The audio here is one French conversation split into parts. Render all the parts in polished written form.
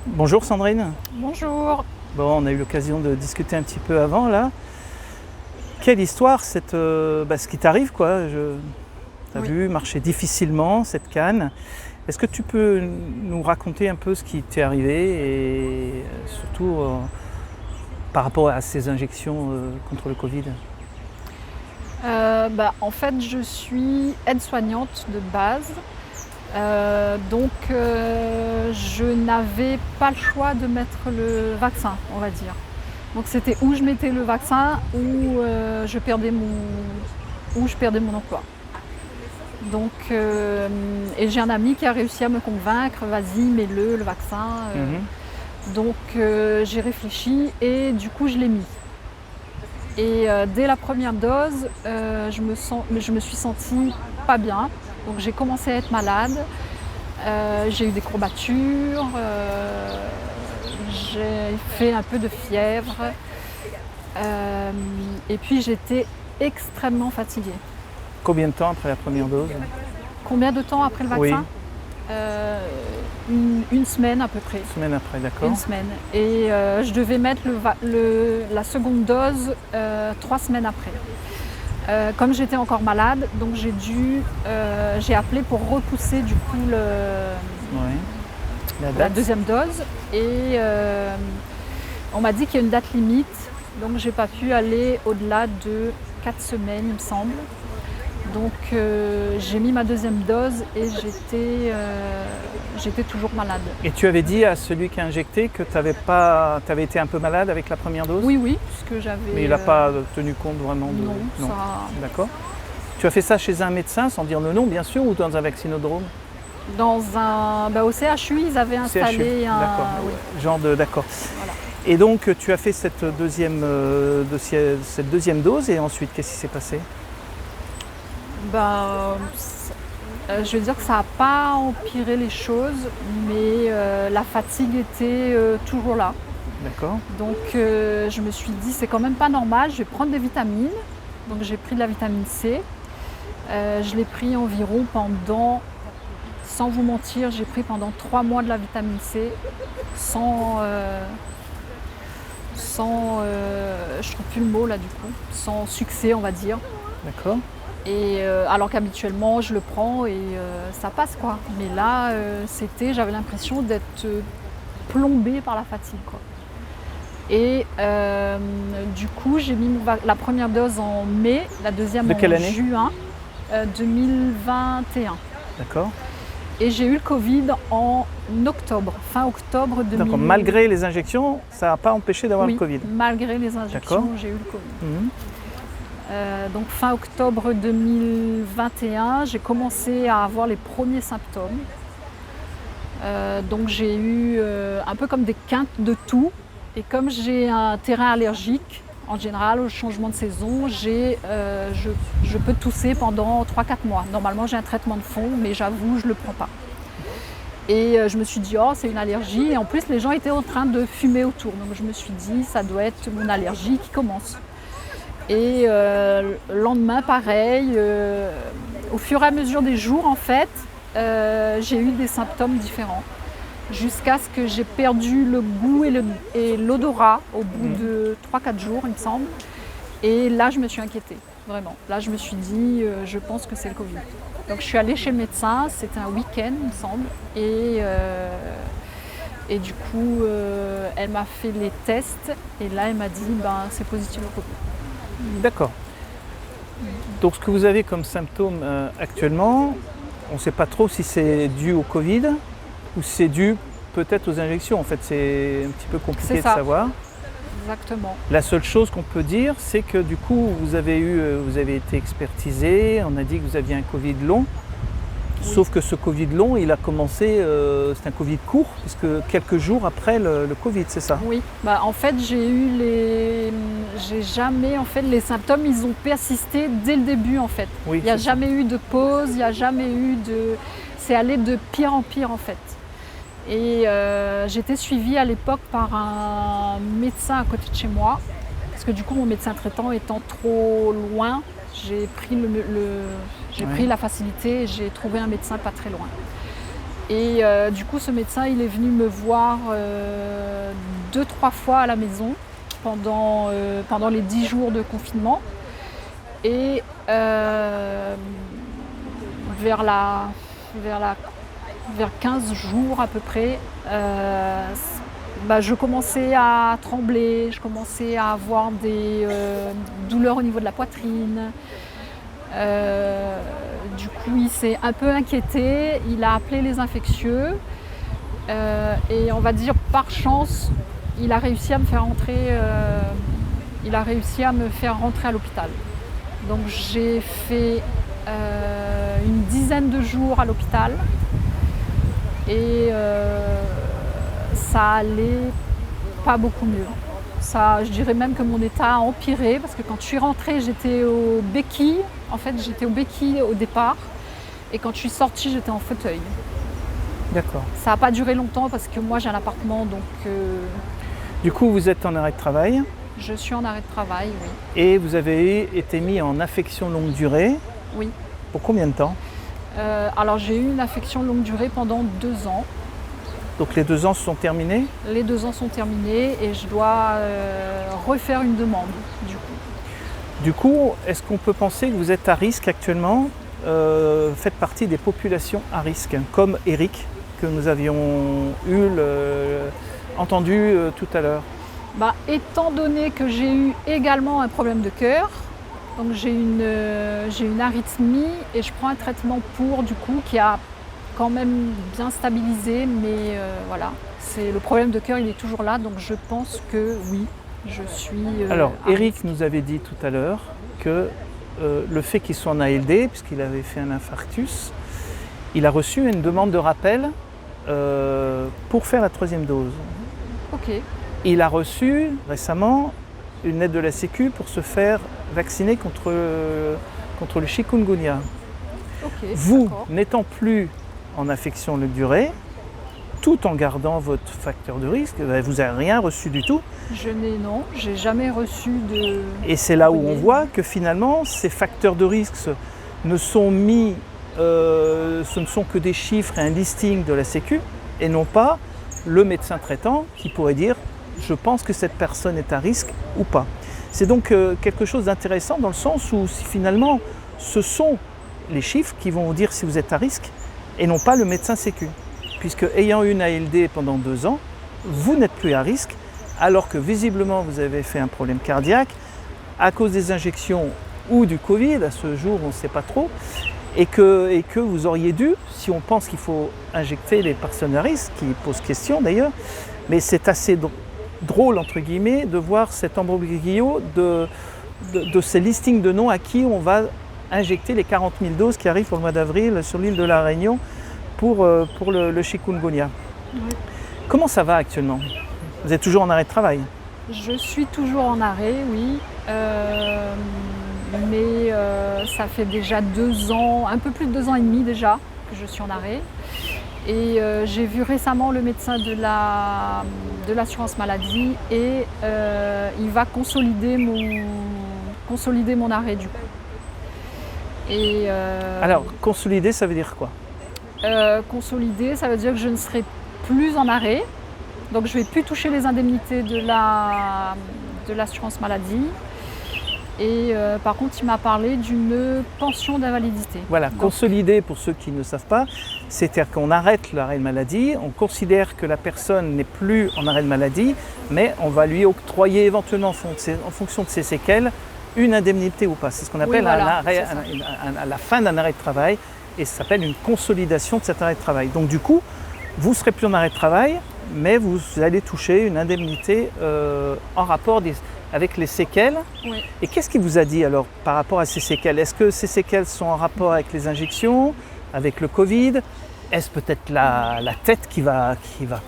Bonjour Sandrine. Bonjour. Bon, on a eu l'occasion de discuter un petit peu avant là. Quelle histoire ce qui t'arrive quoi. T'as Oui. vu marcher difficilement cette canne. Est-ce que tu peux nous raconter un peu ce qui t'est arrivé et surtout par rapport à ces injections contre le Covid? En fait, je suis aide-soignante de base. Je n'avais pas le choix de mettre le vaccin, on va dire. Donc c'était où je mettais le vaccin ou je perdais mon emploi. Et j'ai un ami qui a réussi à me convaincre, vas-y, mets-le, le vaccin. J'ai réfléchi et du coup je l'ai mis. Et dès la première dose, je me suis sentie pas bien. Donc j'ai commencé à être malade. J'ai eu des courbatures, j'ai fait un peu de fièvre. Et puis j'étais extrêmement fatiguée. Combien de temps après la première dose? Combien de temps après le Oui, vaccin? Une semaine à peu près. une semaine après, d'accord. Une semaine. Et je devais mettre la seconde dose 3 semaines après. Comme j'étais encore malade, donc j'ai appelé pour repousser du coup Oui. La la date? deuxième dose. Et on m'a dit qu'il y a une date limite, donc j'ai pas pu aller au-delà de 4 semaines, il me semble. Donc j'ai mis ma deuxième dose et j'étais toujours malade. Et tu avais dit à celui qui a injecté que tu avais été un peu malade avec la première dose? Oui, puisque j'avais. Mais il n'a pas tenu compte vraiment de... Non, ça. D'accord. Tu as fait ça chez un médecin sans dire le nom, bien sûr, ou dans un vaccinodrome? Au CHU, ils avaient installé CHU, un. d'accord. Oui, Genre de... D'accord. voilà. Et donc, tu as fait cette deuxième dose, et ensuite, qu'est-ce qui s'est passé? Je veux dire que ça n'a pas empiré les choses, mais la fatigue était toujours là. D'accord. Donc je me suis dit, c'est quand même pas normal, je vais prendre des vitamines. Donc j'ai pris de la vitamine C. Je l'ai pris environ sans vous mentir, j'ai pris pendant 3 mois de la vitamine C je trouve plus le mot là du coup, sans succès on va dire. D'accord. Et alors qu'habituellement je le prends et ça passe quoi. Mais là j'avais l'impression d'être plombée par la fatigue quoi. Et du coup j'ai mis la première dose en mai, la deuxième De quelle en année? juin 2021. D'accord. Et j'ai eu le Covid en octobre, fin octobre 2000. D'accord. Malgré les injections, ça n'a pas empêché d'avoir Oui, le Covid? malgré les injections, D'accord. j'ai eu le Covid. Mhm. Donc fin octobre 2021, j'ai commencé à avoir les premiers symptômes. Donc j'ai eu un peu comme des quintes de toux. Et comme j'ai un terrain allergique, en général au changement de saison, je peux tousser pendant 3-4 mois. Normalement j'ai un traitement de fond, mais j'avoue je ne le prends pas. Et je me suis dit, oh c'est une allergie. Et en plus les gens étaient en train de fumer autour. Donc je me suis dit, ça doit être mon allergie qui commence. Et le lendemain, pareil, au fur et à mesure des jours, en fait, j'ai eu des symptômes différents. Jusqu'à ce que j'ai perdu le goût et l'odorat au bout de 3-4 jours, il me semble. Et là, je me suis inquiétée, vraiment. Là, je me suis dit, je pense que c'est le Covid. Donc, je suis allée chez le médecin, c'était un week-end, il me semble. Et du coup, elle m'a fait les tests. Et là, elle m'a dit, c'est positif au Covid. D'accord. Donc, ce que vous avez comme symptômes actuellement, on ne sait pas trop si c'est dû au Covid ou si c'est dû peut-être aux injections. En fait, c'est un petit peu compliqué de savoir. Exactement. La seule chose qu'on peut dire, c'est que du coup, vous avez été expertisé, on a dit que vous aviez un Covid long. Oui. Sauf que ce Covid long, il a commencé, c'est un Covid court, puisque quelques jours après le Covid, c'est ça? Oui, en fait, les symptômes, ils ont persisté dès le début en fait. Oui, il n'y a jamais eu de pause, il n'y a jamais eu de... C'est allé de pire en pire en fait. Et j'étais suivie à l'époque par un médecin à côté de chez moi, parce que du coup mon médecin traitant étant trop loin, j'ai pris la facilité et j'ai trouvé un médecin pas très loin. Et du coup, ce médecin, il est venu me voir 2-3 fois à la maison pendant les 10 jours de confinement. Et vers 15 jours à peu près, je commençais à trembler, je commençais à avoir des douleurs au niveau de la poitrine. Du coup, il s'est un peu inquiété, il a appelé les infectieux et on va dire par chance, il a réussi à me faire rentrer à l'hôpital. Donc j'ai fait une dizaine de jours à l'hôpital et ça allait pas beaucoup mieux. Je dirais même que mon état a empiré parce que quand je suis rentrée, j'étais au béquille. En fait, j'étais au béquille au départ et quand je suis sortie, j'étais en fauteuil. D'accord. Ça n'a pas duré longtemps parce que moi j'ai un appartement donc... Du coup, vous êtes en arrêt de travail. Je suis en arrêt de travail, oui. Et vous avez été mis en affection longue durée. Oui. Pour combien de temps? Alors j'ai eu une affection longue durée pendant 2 ans. Donc les 2 ans se sont terminés? Les 2 ans sont terminés et je dois refaire une demande du coup. Du coup, est-ce qu'on peut penser que vous êtes à risque actuellement? Faites partie des populations à risque, comme Eric, que nous avions entendu tout à l'heure. Étant donné que j'ai eu également un problème de cœur, donc j'ai une arythmie et je prends un traitement du coup qui a quand même bien stabilisé, mais voilà, le problème de cœur il est toujours là, donc je pense que oui, je suis... Alors, Eric nous avait dit tout à l'heure que le fait qu'il soit en ALD, puisqu'il avait fait un infarctus, il a reçu une demande de rappel pour faire la 3e dose. Ok. Il a reçu récemment une aide de la Sécu pour se faire vacciner contre le chikungunya. Okay, vous, n'étant plus en affection longue durée, tout en gardant votre facteur de risque, vous n'avez rien reçu du tout. J'ai jamais reçu de... Et c'est là où on voit que finalement, ces facteurs de risque ce ne sont que des chiffres et un listing de la Sécu, et non pas le médecin traitant qui pourrait dire « je pense que cette personne est à risque ou pas ». C'est donc quelque chose d'intéressant dans le sens où finalement, ce sont les chiffres qui vont vous dire si vous êtes à risque et non pas le médecin Sécu. Puisque ayant eu une ALD pendant 2 ans, vous n'êtes plus à risque alors que visiblement vous avez fait un problème cardiaque à cause des injections ou du Covid, à ce jour on ne sait pas trop, et que vous auriez dû, si on pense qu'il faut injecter les personnes à risque, qui pose question d'ailleurs, mais c'est assez drôle entre guillemets de voir cet embroglio de ces listings de noms à qui on va injecter les 40 000 doses qui arrivent pour le mois d'avril sur l'île de la Réunion pour le chikungunya. Oui. Comment ça va actuellement? Vous êtes toujours en arrêt de travail? Je suis toujours en arrêt, oui. Mais ça fait déjà 2 ans, un peu plus de 2 ans et demi déjà que je suis en arrêt. Et j'ai vu récemment le médecin de l'assurance maladie et il va consolider mon arrêt du coup. Et, alors, consolider, ça veut dire quoi? Consolider, ça veut dire que je ne serai plus en arrêt. Donc je ne vais plus toucher les indemnités de l'assurance maladie. Et par contre, il m'a parlé d'une pension d'invalidité. Voilà, donc, consolider, pour ceux qui ne savent pas, c'est-à-dire qu'on arrête l'arrêt de maladie, on considère que la personne n'est plus en arrêt de maladie, mais on va lui octroyer éventuellement en fonction de ses séquelles une indemnité ou pas. C'est ce qu'on appelle à la fin d'un arrêt de travail et ça s'appelle une consolidation de cet arrêt de travail. Donc du coup, vous ne serez plus en arrêt de travail, mais vous allez toucher une indemnité en rapport avec les séquelles. Oui. Et qu'est-ce qu'il vous a dit alors par rapport à ces séquelles? Est-ce que ces séquelles sont en rapport avec les injections, avec le Covid? Est-ce peut-être la tête qui va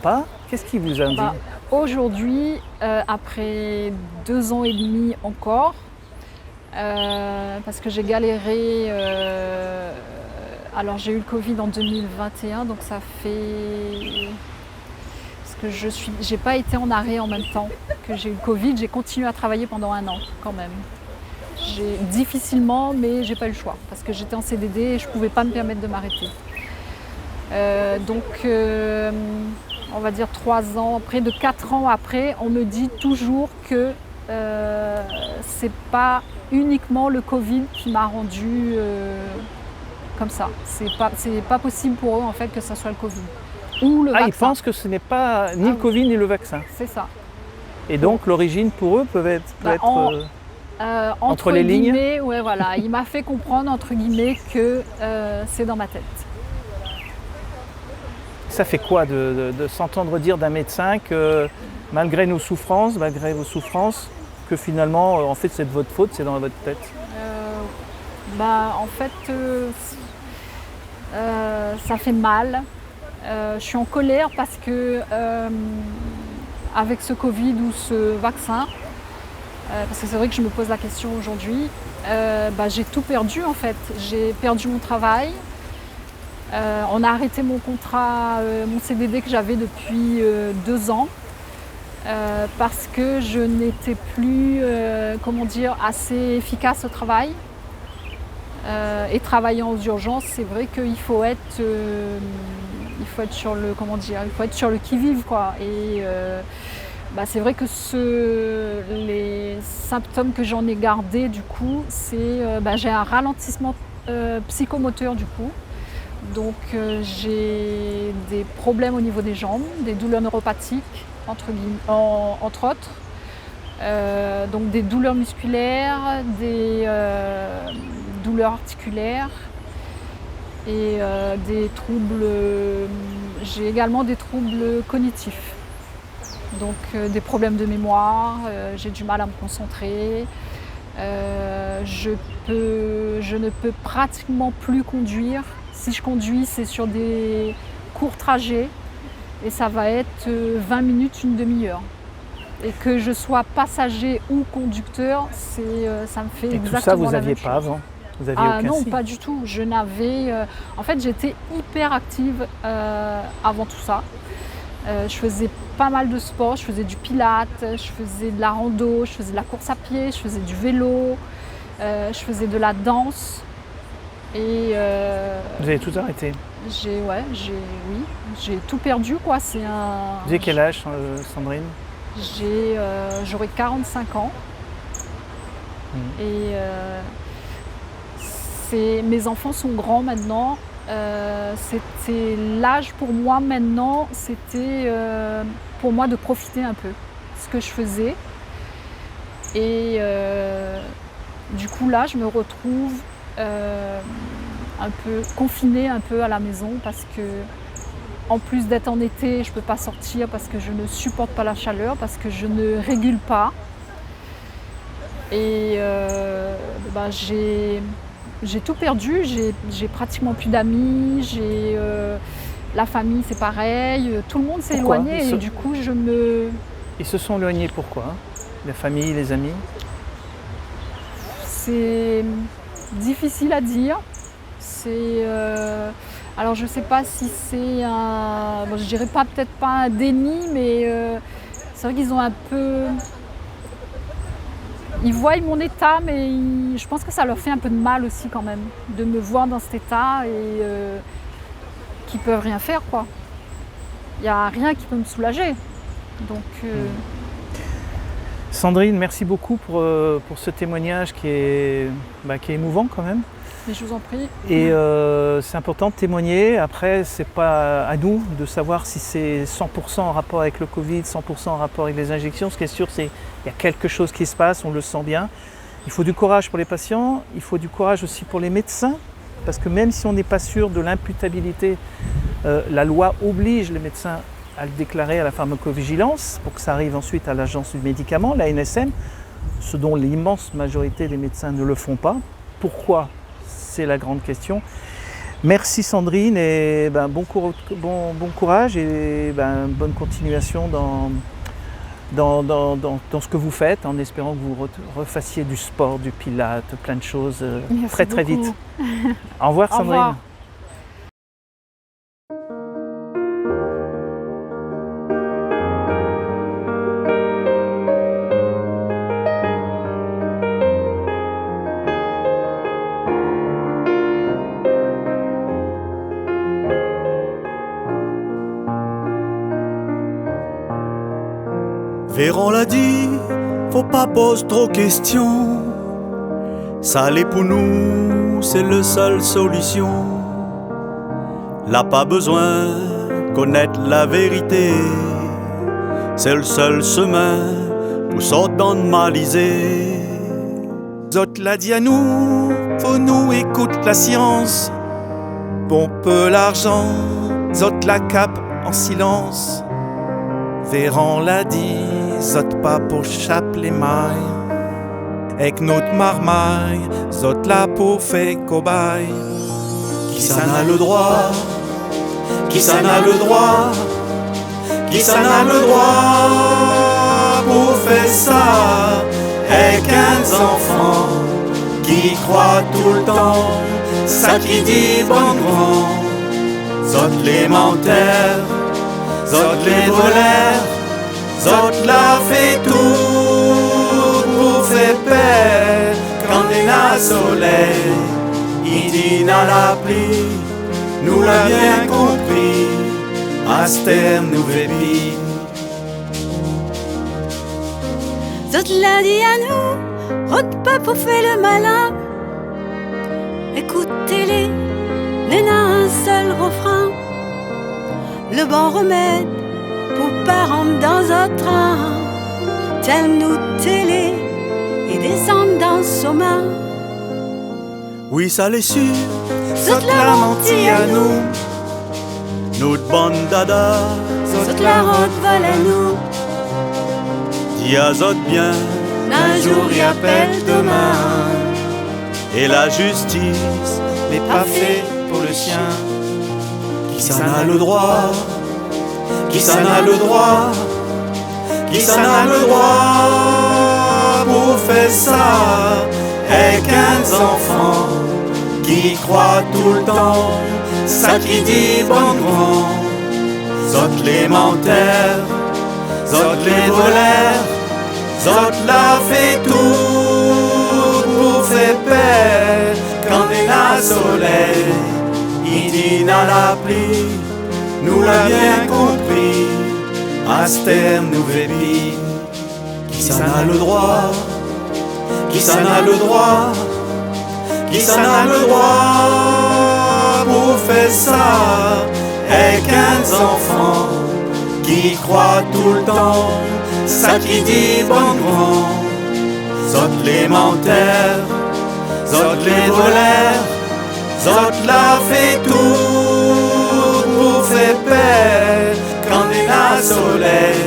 pas? Qu'est-ce qu'il vous a dit? Aujourd'hui, après 2 ans et demi encore, parce que j'ai galéré, alors j'ai eu le Covid en 2021, donc ça fait... j'ai pas été en arrêt en même temps que j'ai eu le Covid, j'ai continué à travailler pendant 1 an quand même. Difficilement, mais j'ai pas eu le choix parce que j'étais en CDD et je pouvais pas me permettre de m'arrêter. On va dire 3 ans, près de 4 ans après, on me dit toujours que c'est pas uniquement le Covid qui m'a rendu comme ça. C'est pas possible pour eux en fait que ça soit le Covid ou le vaccin. Ils pensent que ce n'est pas ni le Covid ni le vaccin. C'est ça. Et donc l'origine pour eux peut être entre les lignes. Ouais, voilà. Il m'a fait comprendre entre guillemets que c'est dans ma tête. Ça fait quoi de s'entendre dire d'un médecin que malgré nos souffrances, malgré vos souffrances, que finalement en fait c'est de votre faute, c'est dans votre tête? En fait, ça fait mal. Je suis en colère parce que avec ce Covid ou ce vaccin, parce que c'est vrai que je me pose la question aujourd'hui, j'ai tout perdu en fait. J'ai perdu mon travail. On a arrêté mon contrat, mon CDD que j'avais depuis 2 ans parce que je n'étais plus assez efficace au travail. Et travaillant aux urgences, c'est vrai qu'il faut être sur le qui-vive quoi. Et c'est vrai que les symptômes que j'en ai gardés du coup, c'est j'ai un ralentissement psychomoteur du coup. Donc j'ai des problèmes au niveau des jambes, des douleurs neuropathiques entre autres, donc des douleurs musculaires, des douleurs articulaires et des troubles. J'ai également des troubles cognitifs, donc des problèmes de mémoire, j'ai du mal à me concentrer. Je ne peux pratiquement plus conduire. Si je conduis, c'est sur des courts trajets et ça va être 20 minutes, une demi-heure. Et que je sois passager ou conducteur, ça me fait exactement la même chose. Et tout ça, vous n'aviez pas avant? Vous aviez aucun non, signe? pas du tout. Je n'avais. En fait, j'étais hyper active avant tout ça. Je faisais pas mal de sport. Je faisais du pilates, je faisais de la rando, je faisais de la course à pied, je faisais du vélo, je faisais de la danse. Et vous avez tout arrêté? J'ai tout perdu quoi. Vous avez quel âge, Sandrine? J'aurai 45 ans. Et mes enfants sont grands maintenant. C'était l'âge pour moi maintenant, c'était pour moi de profiter un peu de ce que je faisais. Et du coup là, je me retrouve un peu confinée un peu à la maison parce que en plus d'être en été, je ne peux pas sortir parce que je ne supporte pas la chaleur, parce que je ne régule pas. Et j'ai tout perdu, j'ai pratiquement plus d'amis, la famille c'est pareil, tout le monde s'est éloigné et du coup Ils se sont éloignés pourquoi? La famille, les amis? C'est difficile à dire. Alors je ne sais pas si c'est je dirais pas peut-être pas un déni, mais c'est vrai qu'ils ont un peu. Ils voient mon état, mais je pense que ça leur fait un peu de mal aussi quand même, de me voir dans cet état et qu'ils ne peuvent rien faire quoi. Il n'y a rien qui peut me soulager. Donc, Sandrine, merci beaucoup pour ce témoignage qui est émouvant quand même. Mais je vous en prie. Et c'est important de témoigner. Après, c'est pas à nous de savoir si c'est 100% en rapport avec le Covid, 100% en rapport avec les injections. Ce qui est sûr, c'est qu'il y a quelque chose qui se passe, on le sent bien. Il faut du courage pour les patients, il faut du courage aussi pour les médecins, parce que même si on n'est pas sûr de l'imputabilité, la loi oblige les médecins à le déclarer à la pharmacovigilance pour que ça arrive ensuite à l'agence du médicament, la NSM, ce dont l'immense majorité des médecins ne le font pas. Pourquoi ? C'est la grande question. Merci Sandrine et bon courage et bonne continuation dans ce que vous faites, en espérant que vous refassiez du sport, du pilates, plein de choses très très vite. Au revoir Sandrine. Au revoir. Véron l'a dit, faut pas poser trop questions. Ça l'est pour nous, c'est la seule solution. Là pas besoin connaître la vérité, c'est le seul chemin pour sortir normaliser. Zot l'a dit à nous, faut nous écouter la science. Bon peu l'argent, Zot la cape en silence. Véran l'a dit, Zot pas pour chape les mailles. Avec notre marmaille, Zot la pour fait cobaye. Qui s'en a le droit? Qui s'en a le droit? Qui s'en a le droit pour faire ça? Avec un enfant qui croit tout le temps, ça qui dit bon grand. Zot les menteurs, Zot les voleurs, Zot la fait tout pour faire paix. Quand il y a soleil, il dit à la pluie, nous l'a bien compris, à cette terre nous vépi. Zot l'a dit à nous, rôde pas pour faire le malin. Écoutez-les, n'est un seul refrain. Le bon remède pour pas rentrer dans un train. Tel nous télé et descendre dans son main. Oui, ça l'est sûr, Zot l'a menti à nous, notre bande dada. Zot la route vole à nous. Dis à Zot bien, Un jour y appelle demain. et la justice n'est pas fait pour le chien. qui s'en a le droit? Qui s'en a le droit? Qui s'en a le droit pour faire ça? Avec un enfant qui croit tout le temps, ça qui dit bon grand. Zot les menteurs, Zot les voleurs, Zot la fait tout pour faire paix. Quand il y a soleil, il dit à la pluie, nous l'a bien compris, à cette terre nous vépi. Qui s'en a le droit? Qui s'en a le droit? Qui s'en a le droit pour faire ça? Avec un enfant qui croit tout le temps, ça qui dit bon grand. Zot les menteurs, Zot les voleurs, Zot la fait tout pour faire paix. Quand il y a soleil,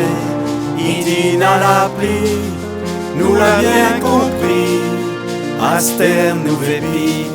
il dit à la pluie, nous l'a bien compris, à cette terre nous vépi.